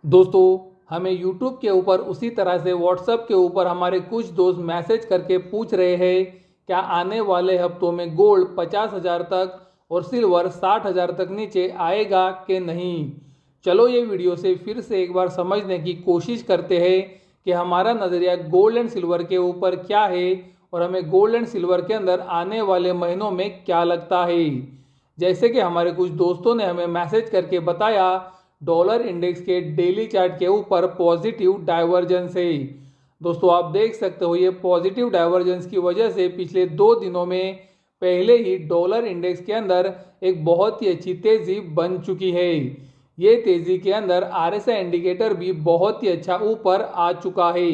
दोस्तों, हमें YouTube के ऊपर उसी तरह से WhatsApp के ऊपर हमारे कुछ दोस्त मैसेज करके पूछ रहे हैं क्या आने वाले हफ्तों में गोल्ड 50,000 तक और सिल्वर 60,000 तक नीचे आएगा कि नहीं। चलो ये वीडियो से फिर से एक बार समझने की कोशिश करते हैं कि हमारा नज़रिया गोल्ड एंड सिल्वर के ऊपर क्या है और हमें गोल्ड एंड सिल्वर के अंदर आने वाले महीनों में क्या लगता है। जैसे कि हमारे कुछ दोस्तों ने हमें मैसेज करके बताया, डॉलर इंडेक्स के डेली चार्ट के ऊपर पॉजिटिव डाइवर्जेंस है। दोस्तों, आप देख सकते हो ये पॉजिटिव डाइवर्जेंस की वजह से पिछले 2 दिनों में पहले ही डॉलर इंडेक्स के अंदर एक बहुत ही अच्छी तेजी बन चुकी है। ये तेजी के अंदर आरएसआई इंडिकेटर भी बहुत ही अच्छा ऊपर आ चुका है।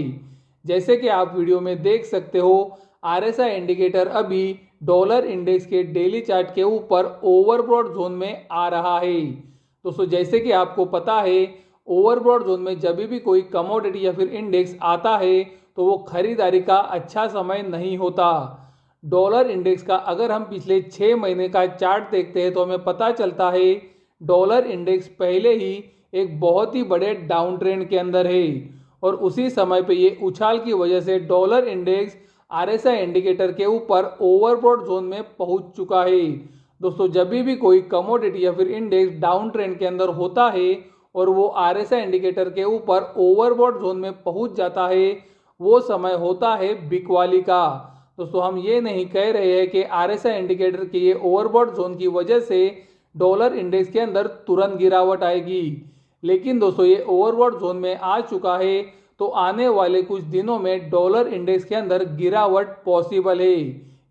जैसे कि आप वीडियो में देख सकते हो, आरएसआई इंडिकेटर अभी डॉलर इंडेक्स के डेली चार्ट के ऊपर ओवरबॉट जोन में आ रहा है। दोस्तों, जैसे कि आपको पता है, ओवरबॉट जोन में जब भी कोई कमोडिटी या फिर इंडेक्स आता है तो वो खरीदारी का अच्छा समय नहीं होता। डॉलर इंडेक्स का अगर हम पिछले 6 महीने का चार्ट देखते हैं तो हमें पता चलता है डॉलर इंडेक्स पहले ही एक बहुत ही बड़े डाउन ट्रेंड के अंदर है और उसी समय पे ये उछाल की वजह से डॉलर इंडेक्स आरएसआई इंडिकेटर के ऊपर ओवरबॉट जोन में पहुंच चुका है। दोस्तों, जब भी कोई कमोडिटी या फिर इंडेक्स डाउन ट्रेंड के अंदर होता है और वो आरएसआई इंडिकेटर के ऊपर ओवरबॉट जोन में पहुंच जाता है, वो समय होता है बिकवाली का। दोस्तों, हम ये नहीं कह रहे हैं कि आरएसआई इंडिकेटर के ये ओवरबॉट जोन की वजह से डॉलर इंडेक्स के अंदर तुरंत गिरावट आएगी, लेकिन दोस्तों ये ओवरबॉट जोन में आ चुका है तो आने वाले कुछ दिनों में डॉलर इंडेक्स के अंदर गिरावट पॉसिबल है।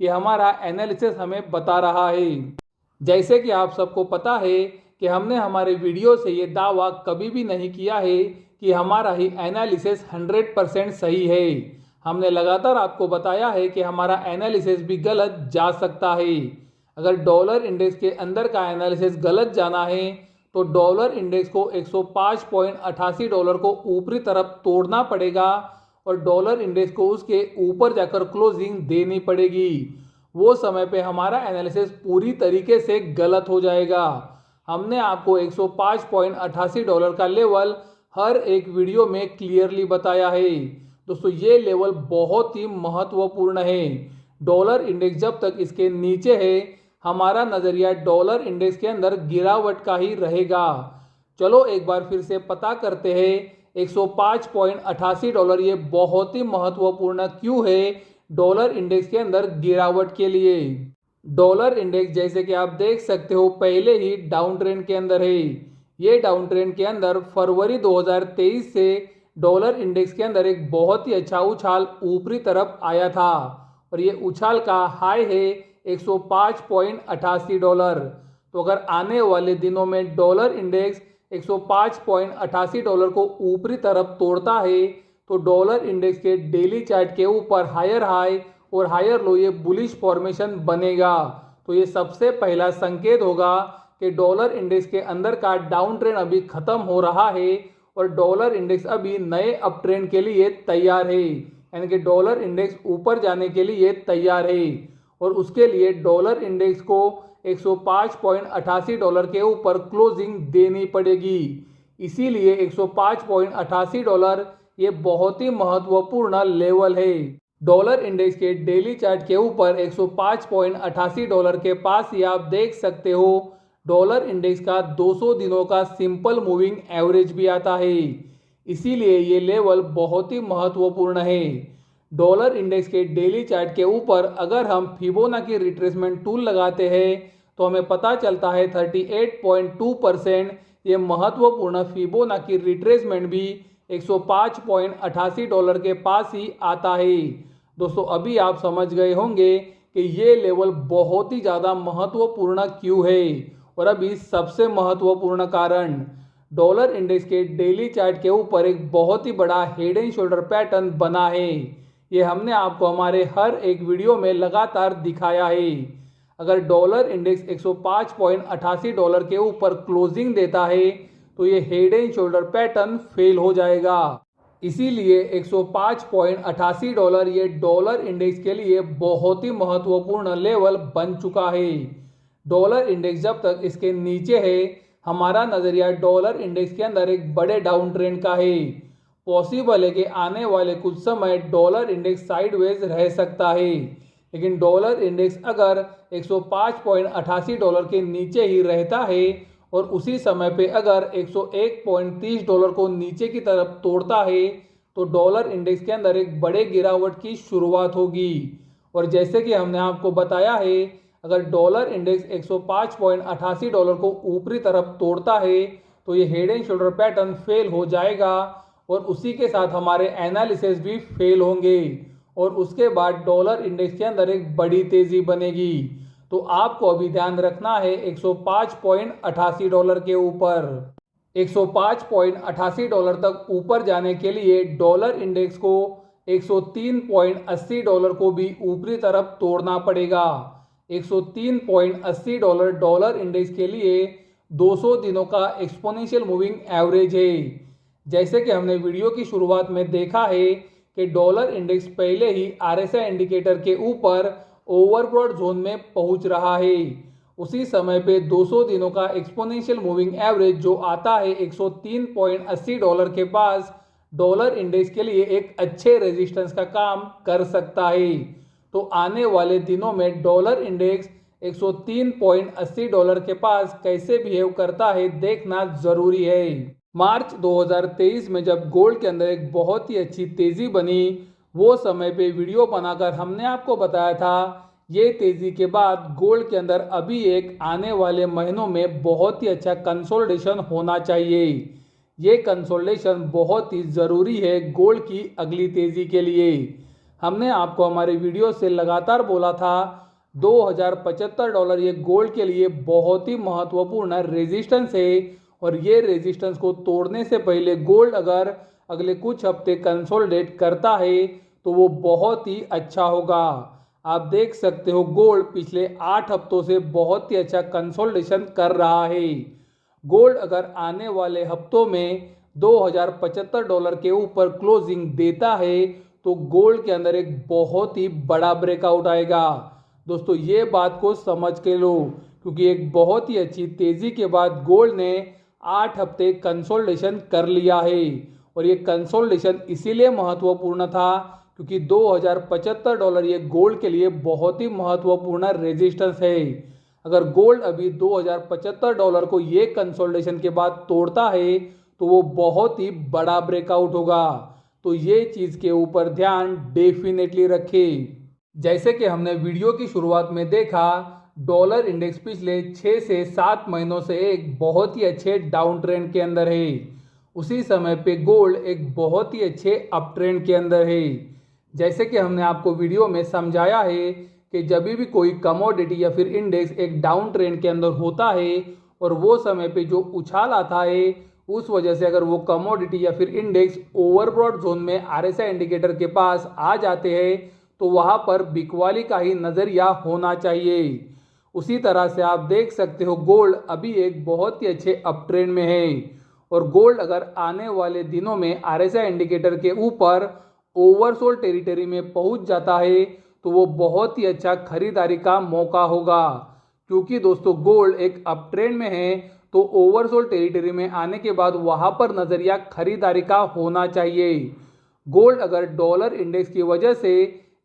ये हमारा एनालिसिस हमें बता रहा है। जैसे कि आप सबको पता है कि हमने हमारे वीडियो से ये दावा कभी भी नहीं किया है कि हमारा ही एनालिसिस 100% सही है। हमने लगातार आपको बताया है कि हमारा एनालिसिस भी गलत जा सकता है। अगर डॉलर इंडेक्स के अंदर का एनालिसिस गलत जाना है तो डॉलर इंडेक्स को 105.88 डॉलर को ऊपरी तरफ तोड़ना पड़ेगा और डॉलर इंडेक्स को उसके ऊपर जाकर क्लोजिंग देनी पड़ेगी। वो समय पे हमारा एनालिसिस पूरी तरीके से गलत हो जाएगा। हमने आपको 105.88 डॉलर का लेवल हर एक वीडियो में क्लियरली बताया है। दोस्तों, ये लेवल बहुत ही महत्वपूर्ण है। डॉलर इंडेक्स जब तक इसके नीचे है, हमारा नज़रिया डॉलर इंडेक्स के अंदर गिरावट का ही रहेगा। चलो एक बार फिर से पता करते हैं 105.88 डॉलर ये बहुत ही महत्वपूर्ण क्यों है डॉलर इंडेक्स के अंदर गिरावट के लिए। डॉलर इंडेक्स जैसे कि आप देख सकते हो पहले ही डाउन ट्रेंड के अंदर है। ये डाउन ट्रेंड के अंदर फरवरी 2023 से डॉलर इंडेक्स के अंदर एक बहुत ही अच्छा उछाल ऊपरी तरफ आया था और ये उछाल का हाई है 105.88 डॉलर। तो अगर आने वाले दिनों में डॉलर इंडेक्स 105.88 डॉलर को ऊपरी तरफ तोड़ता है तो डॉलर इंडेक्स के डेली चार्ट के ऊपर हायर हाई और हायर लो ये बुलिश फॉर्मेशन बनेगा। तो ये सबसे पहला संकेत होगा कि डॉलर इंडेक्स के अंदर का डाउन ट्रेंड अभी खत्म हो रहा है और डॉलर इंडेक्स अभी नए अप ट्रेंड के लिए तैयार है, यानी कि डॉलर इंडेक्स ऊपर जाने के लिए तैयार है और उसके लिए डॉलर इंडेक्स को 105.88 डॉलर के ऊपर क्लोजिंग देनी पड़ेगी। इसीलिए 105.88 डॉलर ये बहुत ही महत्वपूर्ण लेवल है। डॉलर इंडेक्स के डेली चार्ट के ऊपर 105.88 डॉलर के पास ही आप देख सकते हो डॉलर इंडेक्स का 200 दिनों का सिंपल मूविंग एवरेज भी आता है। इसीलिए ये लेवल बहुत ही महत्वपूर्ण है। डॉलर इंडेक्स के डेली चार्ट के ऊपर अगर हम फिबोनाची रिट्रेसमेंट टूल लगाते हैं तो हमें पता चलता है 38.2% ये महत्वपूर्ण फिबोनाची रिट्रेसमेंट भी 105.88 डॉलर के पास ही आता है। दोस्तों, अभी आप समझ गए होंगे कि ये लेवल बहुत ही ज़्यादा महत्वपूर्ण क्यों है और अभी सबसे महत्वपूर्ण कारण डॉलर इंडेक्स के डेली चार्ट के ऊपर एक बहुत ही बड़ा हेड एंड शोल्डर पैटर्न बना है। ये हमने आपको हमारे हर एक वीडियो में लगातार दिखाया है। अगर डॉलर इंडेक्स 105.88 डॉलर के ऊपर क्लोजिंग देता है तो ये head and shoulder pattern fail हो जाएगा। इसीलिए 105.88 डॉलर ये डॉलर इंडेक्स के लिए बहुत ही महत्वपूर्ण लेवल बन चुका है। डॉलर इंडेक्स जब तक इसके नीचे है, हमारा नज़रिया डॉलर इंडेक्स के अंदर एक बड़े डाउन ट्रेंड का है। पॉसिबल है कि आने वाले कुछ समय डॉलर इंडेक्स साइडवेज रह सकता है, लेकिन डॉलर इंडेक्स अगर 105.88 डॉलर के नीचे ही रहता है और उसी समय पे अगर 101.30 डॉलर को नीचे की तरफ तोड़ता है तो डॉलर इंडेक्स के अंदर एक बड़े गिरावट की शुरुआत होगी। और जैसे कि हमने आपको बताया है, अगर डॉलर इंडेक्स 105.88 डॉलर को ऊपरी तरफ तोड़ता है तो ये head and shoulder pattern fail हो जाएगा और उसी के साथ हमारे एनालिसिस भी फेल होंगे और उसके बाद डॉलर इंडेक्स के अंदर एक बड़ी तेजी बनेगी। तो आपको अभी ध्यान रखना है 105.88 डॉलर के ऊपर। 105.88 डॉलर तक ऊपर जाने के लिए डॉलर इंडेक्स को 103.80 डॉलर को भी ऊपरी तरफ तोड़ना पड़ेगा। 103.80 डॉलर डॉलर इंडेक्स के लिए 200 दिनों का एक्सपोनेंशियल मूविंग एवरेज है। जैसे कि हमने वीडियो की शुरुआत में देखा है कि डॉलर इंडेक्स पहले ही आरएसआई इंडिकेटर के ऊपर ओवरबॉट जोन में पहुंच रहा है। उसी समय पे 200 दिनों का एक्सपोनेंशियल मूविंग एवरेज जो आता है 103.80 डॉलर के पास डॉलर इंडेक्स के लिए एक अच्छे रेजिस्टेंस का काम कर सकता है। तो आने वाले दिनों में डॉलर इंडेक्स 103.80 डॉलर के पास कैसे बिहेव करता है देखना जरूरी है। मार्च 2023 में जब गोल्ड के अंदर एक बहुत ही अच्छी तेजी बनी, वो समय पे वीडियो बनाकर हमने आपको बताया था ये तेजी के बाद गोल्ड के अंदर अभी एक आने वाले महीनों में बहुत ही अच्छा कंसोलिडेशन होना चाहिए। ये कंसोलिडेशन बहुत ही ज़रूरी है गोल्ड की अगली तेजी के लिए। हमने आपको हमारे वीडियो से लगातार बोला था 2075 डॉलर ये गोल्ड के लिए बहुत ही महत्वपूर्ण रेजिस्टेंस है और ये रेजिस्टेंस को तोड़ने से पहले गोल्ड अगर अगले कुछ हफ्ते कंसोलिडेट करता है तो वो बहुत ही अच्छा होगा। आप देख सकते हो गोल्ड पिछले 8 हफ्तों से बहुत ही अच्छा कंसोलिडेशन कर रहा है। गोल्ड अगर आने वाले हफ्तों में 2075 डॉलर के ऊपर क्लोजिंग देता है तो गोल्ड के अंदर एक बहुत ही बड़ा ब्रेकआउट आएगा। दोस्तों ये बात को समझ के लो, क्योंकि एक बहुत ही अच्छी तेजी के बाद गोल्ड ने 8 हफ्ते कंसोलिडेशन कर लिया है और ये कंसोलिडेशन इसीलिए महत्वपूर्ण था क्योंकि 2075 डॉलर ये गोल्ड के लिए बहुत ही महत्वपूर्ण रेजिस्टेंस है। अगर गोल्ड अभी 2075 डॉलर को ये कंसोलिडेशन के बाद तोड़ता है तो वो बहुत ही बड़ा ब्रेकआउट होगा। तो ये चीज़ के ऊपर ध्यान डेफिनेटली रखें। जैसे कि हमने वीडियो की शुरुआत में देखा, डॉलर इंडेक्स पिछले 6 से 7 महीनों से एक बहुत ही अच्छे डाउन ट्रेंड के अंदर है। उसी समय पे गोल्ड एक बहुत ही अच्छे अप ट्रेंड के अंदर है। जैसे कि हमने आपको वीडियो में समझाया है कि जब भी कोई कमोडिटी या फिर इंडेक्स एक डाउन ट्रेंड के अंदर होता है और वो समय पे जो उछाल आता है उस वजह से अगर वो कमोडिटी या फिर इंडेक्स ओवरबॉट जोन में आरएसआई इंडिकेटर के पास आ जाते हैं तो वहाँ पर बिकवाली का ही नज़रिया होना चाहिए। उसी तरह से आप देख सकते हो गोल्ड अभी एक बहुत ही अच्छे अप ट्रेंड में है और गोल्ड अगर आने वाले दिनों में आरएसआई इंडिकेटर के ऊपर ओवरसोल्ड टेरिटरी में पहुंच जाता है तो वो बहुत ही अच्छा खरीदारी का मौका होगा। क्योंकि दोस्तों गोल्ड एक अप ट्रेंड में है तो ओवरसोल्ड टेरिटरी में आने के बाद वहां पर नजरिया खरीदारी का होना चाहिए। गोल्ड अगर डॉलर इंडेक्स की वजह से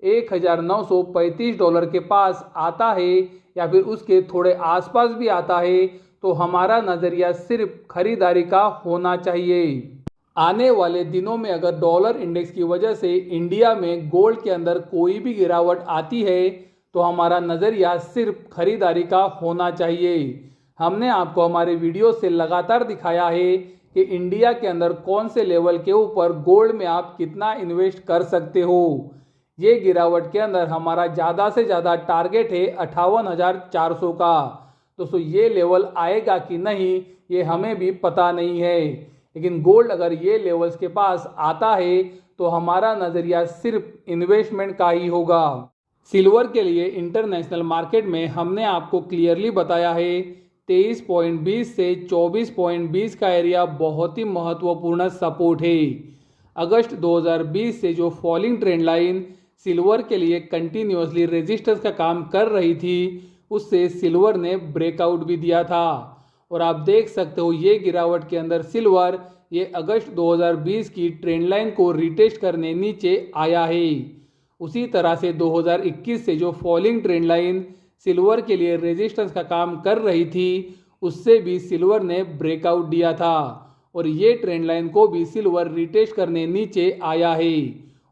1935 डॉलर के पास आता है या फिर उसके थोड़े आसपास भी आता है तो हमारा नजरिया सिर्फ खरीदारी का होना चाहिए। आने वाले दिनों में अगर डॉलर इंडेक्स की वजह से इंडिया में गोल्ड के अंदर कोई भी गिरावट आती है तो हमारा नज़रिया सिर्फ खरीदारी का होना चाहिए। हमने आपको हमारे वीडियो से लगातार दिखाया है कि इंडिया के अंदर कौन से लेवल के ऊपर गोल्ड में आप कितना इन्वेस्ट कर सकते हो। ये गिरावट के अंदर हमारा ज़्यादा से ज़्यादा टारगेट है 58,400 का। दोस्तों ये लेवल आएगा कि नहीं ये हमें भी पता नहीं है, लेकिन गोल्ड अगर ये लेवल्स के पास आता है तो हमारा नज़रिया सिर्फ इन्वेस्टमेंट का ही होगा। सिल्वर के लिए इंटरनेशनल मार्केट में हमने आपको क्लियरली बताया है 23.20 से 24.20 का एरिया बहुत ही महत्वपूर्ण सपोर्ट है। अगस्त 2020 से जो फॉलिंग ट्रेंड लाइन सिल्वर के लिए कंटिन्यूसली रेजिस्टेंस का काम कर रही थी उससे सिल्वर ने ब्रेकआउट भी दिया था और आप देख सकते हो ये गिरावट के अंदर सिल्वर ये अगस्त 2020 की ट्रेंड लाइन को रिटेस्ट करने नीचे आया है। उसी तरह से 2021 से जो फॉलिंग ट्रेंड लाइन सिल्वर के लिए रेजिस्टेंस का काम कर रही थी उससे भी सिल्वर ने ब्रेकआउट दिया था और ये ट्रेंड लाइन को भी सिल्वर रिटेस्ट करने नीचे आया है।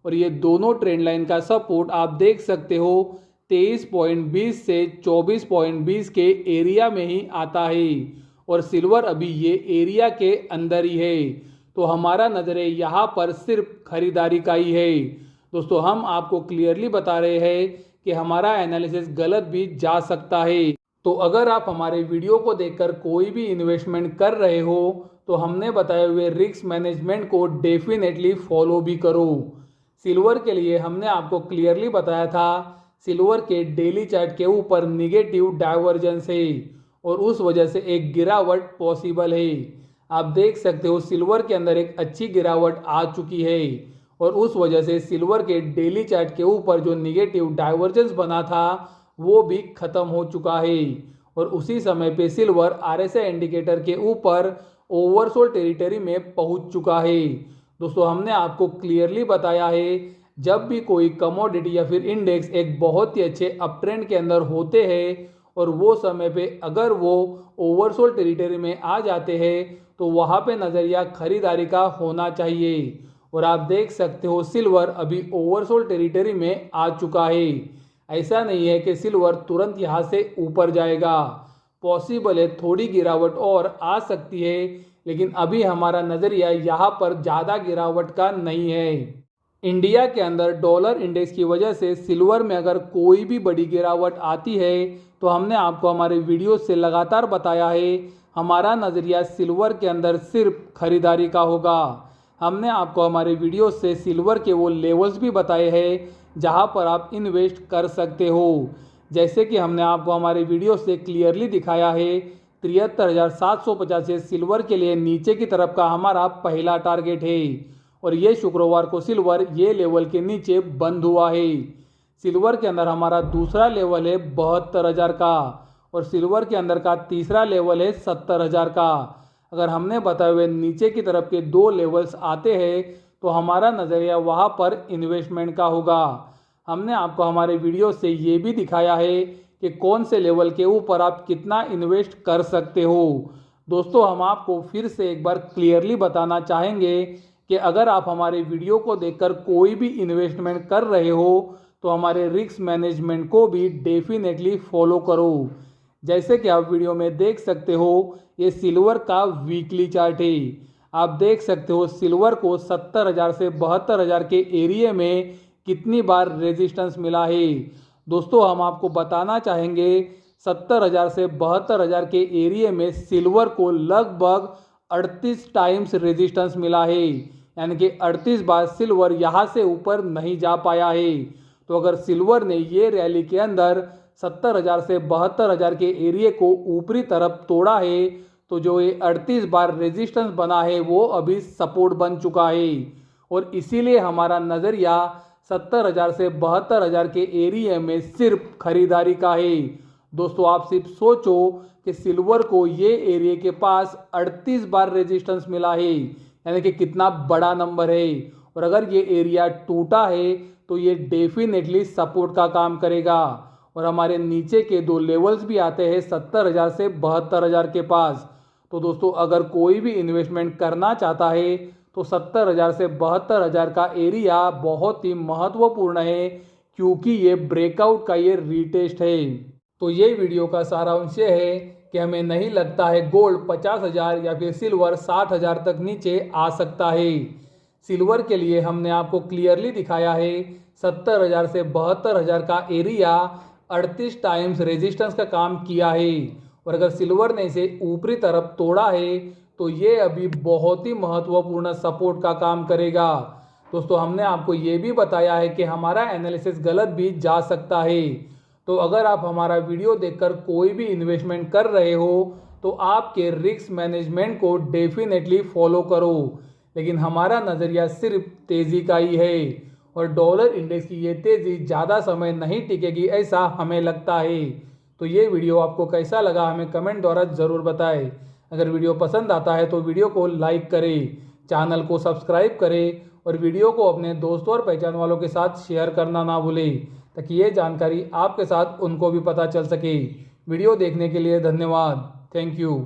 और ये दोनों ट्रेंड लाइन का सपोर्ट आप देख सकते हो 23.20 से 24.20 के एरिया में ही आता है और सिल्वर अभी ये एरिया के अंदर ही है। तो हमारा नज़र यहाँ पर सिर्फ खरीदारी का ही है। दोस्तों हम आपको क्लियरली बता रहे हैं कि हमारा एनालिसिस गलत भी जा सकता है। तो अगर आप हमारे वीडियो को देखकर कोई भी इन्वेस्टमेंट कर रहे हो तो हमने बताए हुए रिस्क मैनेजमेंट को डेफिनेटली फॉलो भी करो। सिल्वर के लिए हमने आपको क्लियरली बताया था सिल्वर के डेली चार्ट के ऊपर निगेटिव डाइवर्जेंस है और उस वजह से एक गिरावट पॉसिबल है। आप देख सकते हो सिल्वर के अंदर एक अच्छी गिरावट आ चुकी है और उस वजह से सिल्वर के डेली चार्ट के ऊपर जो निगेटिव डाइवर्जेंस बना था वो भी खत्म हो चुका है और उसी समय पे सिल्वर आरएसआई इंडिकेटर के ऊपर ओवरसोल्ड टेरिटरी में पहुंच चुका है। दोस्तों हमने आपको क्लियरली बताया है जब भी कोई कमोडिटी या फिर इंडेक्स एक बहुत ही अच्छे अप ट्रेंड के अंदर होते हैं और वो समय पे अगर वो ओवरसोल्ड टेरिटरी में आ जाते हैं तो वहाँ पे नज़रिया खरीदारी का होना चाहिए। और आप देख सकते हो सिल्वर अभी ओवरसोल्ड टेरिटरी में आ चुका है। ऐसा नहीं है कि सिल्वर तुरंत यहाँ से ऊपर जाएगा, पॉसिबल है थोड़ी गिरावट और आ सकती है लेकिन अभी हमारा नज़रिया यहाँ पर ज़्यादा गिरावट का नहीं है। इंडिया के अंदर डॉलर इंडेक्स की वजह से सिल्वर में अगर कोई भी बड़ी गिरावट आती है तो हमने आपको हमारे वीडियो से लगातार बताया है हमारा नज़रिया सिल्वर के अंदर सिर्फ खरीदारी का होगा। हमने आपको हमारे वीडियो से सिल्वर के वो लेवल्स भी बताए हैं जहां पर आप इन्वेस्ट कर सकते हो। जैसे कि हमने आपको हमारे वीडियो से क्लियरली दिखाया है 73,750 से सिल्वर के लिए नीचे की तरफ का हमारा पहला टारगेट है और ये शुक्रवार को सिल्वर ये लेवल के नीचे बंद हुआ है। सिल्वर के अंदर हमारा दूसरा लेवल है 72,000 का और सिल्वर के अंदर का तीसरा लेवल है 70,000 का। अगर हमने बताए हुए नीचे की तरफ के दो लेवल्स आते हैं तो हमारा नज़रिया वहाँ पर इन्वेस्टमेंट का होगा। हमने आपको हमारे वीडियो से ये भी दिखाया है कि कौन से लेवल के ऊपर आप कितना इन्वेस्ट कर सकते हो। दोस्तों हम आपको फिर से एक बार क्लियरली बताना चाहेंगे कि अगर आप हमारे वीडियो को देखकर कोई भी इन्वेस्टमेंट कर रहे हो तो हमारे रिस्क मैनेजमेंट को भी डेफिनेटली फॉलो करो। जैसे कि आप वीडियो में देख सकते हो ये सिल्वर का वीकली चार्ट है। आप देख सकते हो सिल्वर को 70,000 से 72,000 के एरिया में कितनी बार रेजिस्टेंस मिला है। दोस्तों हम आपको बताना चाहेंगे 70,000 से 72,000 के एरिया में सिल्वर को लगभग 38 टाइम्स रेजिस्टेंस मिला है, यानी कि 38 बार सिल्वर यहाँ से ऊपर नहीं जा पाया है। तो अगर सिल्वर ने ये रैली के अंदर 70,000 से 72,000 के एरिया को ऊपरी तरफ तोड़ा है तो जो ये 38 बार रेजिस्टेंस बना है वो अभी सपोर्ट बन चुका है और इसीलिए हमारा नज़रिया 70,000 से 72,000 के एरिया में सिर्फ खरीदारी का है। दोस्तों आप सिर्फ सोचो कि सिल्वर को ये एरिया के पास 38 बार रेजिस्टेंस मिला है, यानी कि कितना बड़ा नंबर है और अगर ये एरिया टूटा है तो ये डेफिनेटली सपोर्ट का काम करेगा। और हमारे नीचे के दो लेवल्स भी आते हैं 70,000 से 72,000 के पास। तो दोस्तों अगर कोई भी इन्वेस्टमेंट करना चाहता है तो 70,000 से 72,000 का एरिया बहुत ही महत्वपूर्ण है क्योंकि ये ब्रेकआउट का ये रीटेस्ट है। तो ये वीडियो का सारांश ये है कि हमें नहीं लगता है गोल्ड 50,000 या फिर सिल्वर 60,000 तक नीचे आ सकता है। सिल्वर के लिए हमने आपको क्लियरली दिखाया है 70,000 से 72,000 का एरिया 38 टाइम्स रेजिस्टेंस का काम किया है और अगर सिल्वर ने इसे ऊपरी तरफ तोड़ा है तो ये अभी बहुत ही महत्वपूर्ण सपोर्ट का काम करेगा। दोस्तों हमने आपको ये भी बताया है कि हमारा एनालिसिस गलत भी जा सकता है। तो अगर आप हमारा वीडियो देखकर कोई भी इन्वेस्टमेंट कर रहे हो तो आपके रिस्क मैनेजमेंट को डेफिनेटली फॉलो करो, लेकिन हमारा नज़रिया सिर्फ तेज़ी का ही है और डॉलर इंडेक्स की ये तेज़ी ज़्यादा समय नहीं टिकेगी ऐसा हमें लगता है। तो ये वीडियो आपको कैसा लगा हमें कमेंट द्वारा ज़रूर बताएं। अगर वीडियो पसंद आता है तो वीडियो को लाइक करें, चैनल को सब्सक्राइब करें और वीडियो को अपने दोस्तों और पहचान वालों के साथ शेयर करना ना भूलें, ताकि ये जानकारी आपके साथ उनको भी पता चल सके। वीडियो देखने के लिए धन्यवाद। Thank you.